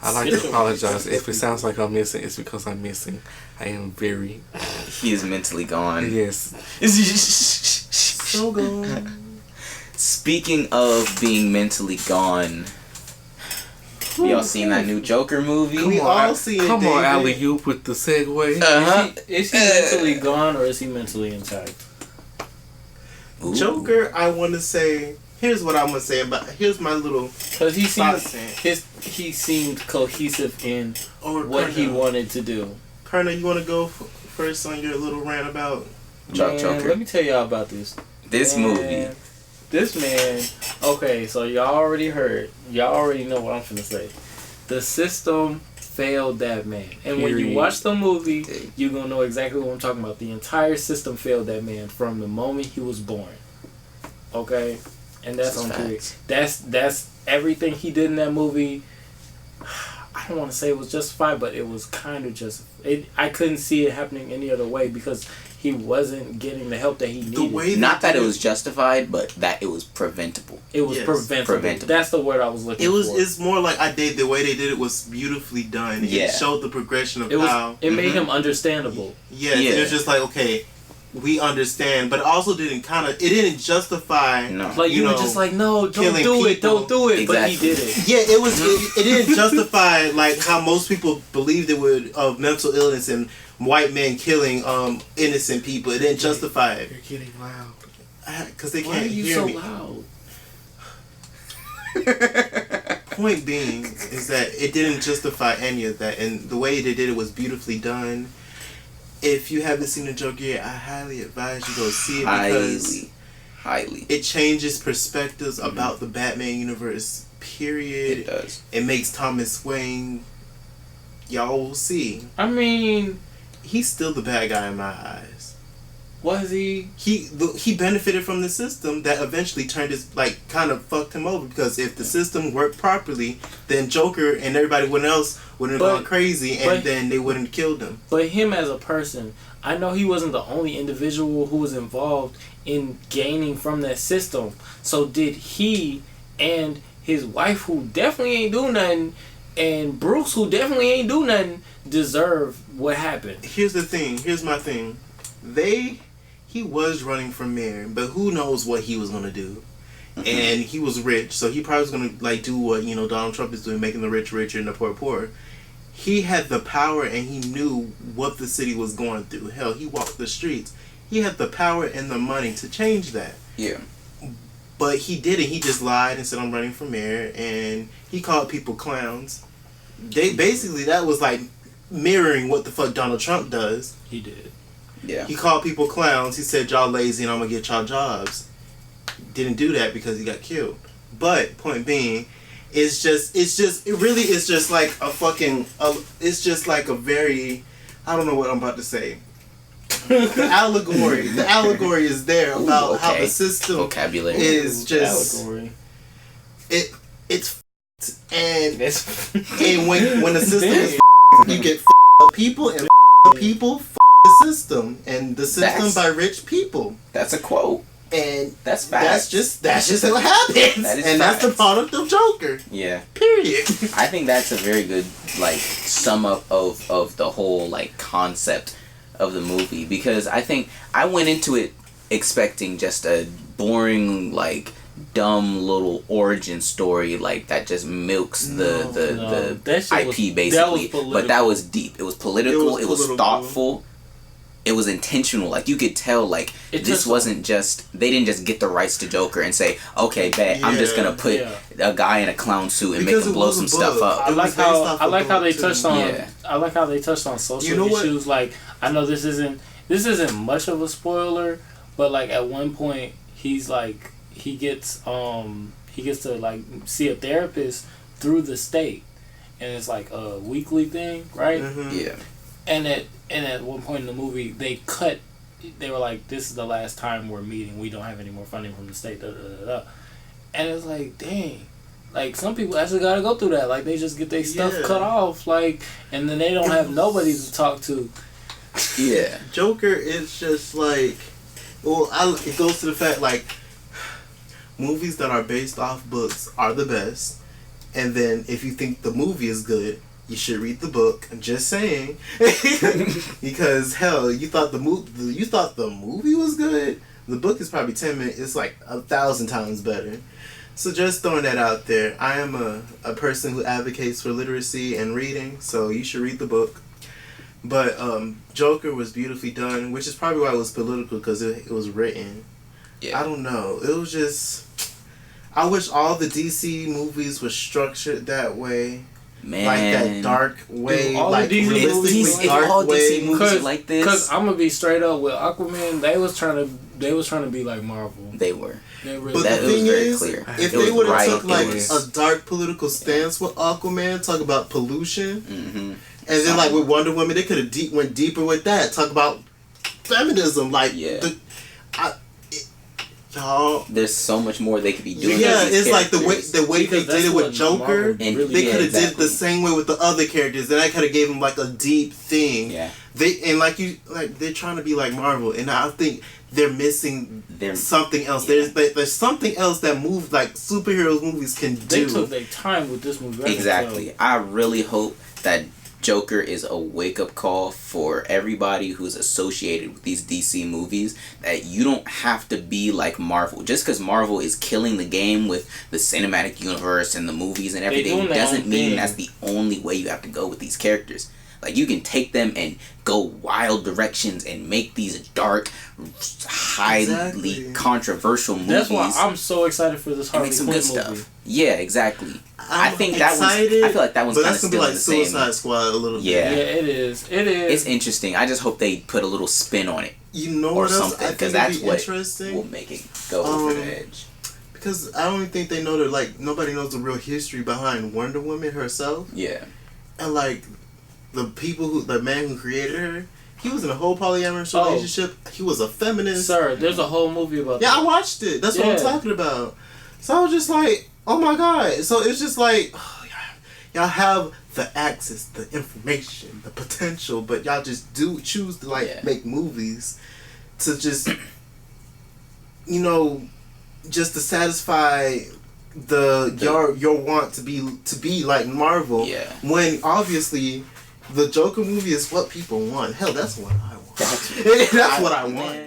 I like to apologize. If it sounds like I'm missing, it's because I'm missing. I am very... He is mentally gone. Yes. So gone. Speaking of being mentally gone, y'all seen that new Joker movie? We all seen it. Come on, alley-oop with the segue. Is he mentally gone or is he mentally intact? Ooh. Joker, I want to say... Here's what I'm going to say about... Here's my little... Because he seemed cohesive in what he wanted to do. Karna, you want to go first on your little rant about... Joker. Let me tell y'all about this. Movie. This man... Okay, so y'all already heard. Y'all already know what I'm finna say. The system failed that man. And when you watch the movie, you're going to know exactly what I'm talking about. The entire system failed that man from the moment he was born. Okay? And that's on period. That's everything he did in that movie. I don't want to say it was justified, but it was kind of just. I couldn't see it happening any other way because he wasn't getting the help that he needed. Not that it was justified, but that it was preventable. It was preventable. That's the word I was looking for. It's more like the way they did it was beautifully done. Yeah. It showed the progression of how it made him understandable. Yes, yeah. It was just like, okay, we understand, but it also didn't it justify. No. Like you were just like, no, don't do it. Exactly. But he did it. Yeah, it didn't justify like how most people believed it would of mental illness and white men killing innocent people. It didn't justify it. You're getting loud. Because they Why can't are you hear so me. loud? Point being is that it didn't justify any of that, and the way they did it was beautifully done. If you haven't seen the Joker yet, I highly advise you go see it because highly it changes perspectives about the Batman universe. Period. It does. It makes Thomas Wayne. Y'all will see. I mean, he's still the bad guy in my eyes. Was he? He benefited from the system that eventually turned his kind of fucked him over, because if the system worked properly, then Joker and everybody else wouldn't have gone crazy, and then they wouldn't have killed him. But him as a person, I know he wasn't the only individual who was involved in gaining from that system. So did he and his wife, who definitely ain't do nothing, and Bruce, who definitely ain't do nothing, deserve what happened? Here's the thing. Here's my thing. He was running for mayor, but who knows what he was gonna do. And he was rich, so he probably was gonna do what Donald Trump is doing, making the rich richer and the poor poorer. He had the power, and he knew what the city was going through. Hell, he walked the streets. He had the power and the money to change that. Yeah. But he didn't. He just lied and said, I'm running for mayor, and he called people clowns. That was like mirroring what the fuck Donald Trump does. He did. Yeah. He called people clowns. He said, y'all lazy and I'm gonna get y'all jobs. Didn't do that because he got killed. But point being, it really is just like a fucking, it's just like a very, I don't know what I'm about to say. The allegory is there about how the system vocabulary is just allegory. It's and when the system is you get people and people the system, and the system by rich people. That's a quote. And that's facts. That's just what happens. That's the product of Joker. Yeah. Period. I think that's a very good sum up of the whole concept of the movie, because I think I went into it expecting just a boring dumb little origin story that just milks the IP basically. But that was deep. It was political. It was thoughtful. It was intentional. You could tell this wasn't just, they didn't just get the rights to Joker and say, okay, bet I'm just gonna put a guy in a clown suit and make him blow some stuff up. I like how they touched on social issues. I know this isn't much of a spoiler, but at one point he gets to see a therapist through the state, and it's a weekly thing, right? Mm-hmm. Yeah. And at one point in the movie, they were like, this is the last time we're meeting. We don't have any more funding from the state. Da, da, da, da. And it's dang. Some people actually got to go through that. They just get their stuff cut off. And then they don't have nobody to talk to. Yeah. Joker is just it goes to the fact, movies that are based off books are the best. And then if you think the movie is good, you should read the book. I'm just saying. Because hell, you thought the movie was good? The book is probably 10 minutes. It's like 1,000 times better. So just throwing that out there. I am a person who advocates for literacy and reading, so you should read the book. But Joker was beautifully done, which is probably why it was political, because it was written. Yeah. I don't know. It was just... I wish all the DC movies were structured that way. Man. Like that dark way. All like the DC movies, dark all way. DC movies like this. Because I'm going to be straight up with Aquaman, they was trying to be like Marvel. They were. But the thing is, if they would have took like a dark political stance with Aquaman, talk about pollution, and then like with Wonder Woman, they could have went deeper with that. Talk about feminism, like y'all. There's so much more they could be doing. Yeah, it's like the way they did it with Joker. And they could have did it the same way with the other characters. Then I could have gave them like a deep thing. Yeah. They're trying to be like Marvel, and I think they're missing something else. Yeah. There's something else that moves like superheroes movies can do. They took their time with this movie. Exactly. I really hope that Joker is a wake-up call for everybody who's associated with these DC movies, that you don't have to be like Marvel. Just because Marvel is killing the game with the cinematic universe and the movies and everything doesn't mean that's the only way you have to go with these characters. Like, you can take them and go wild directions and make these dark, highly controversial movies. That's why I'm so excited for this Harley Quinn movie. Stuff. Yeah, exactly. I feel like that one's kind of still be like the same. Suicide Squad a little bit. Yeah, it is. It's interesting. I just hope they put a little spin on it. You know what else? I think that's what will make it go over the edge. Because I don't think they know that nobody knows the real history behind Wonder Woman herself. Yeah, and like the man who created her, he was in a whole polyamorous relationship. He was a feminist. Sir, there's a whole movie about that. Yeah, I watched it. That's what I'm talking about. So I was just like, oh my God. So it's just like, y'all have the access, the information, the potential, but y'all just choose to make movies to just, just to satisfy your want to be like Marvel. Yeah. When obviously the Joker movie is what people want. Hell, that's what I want. That's what I want.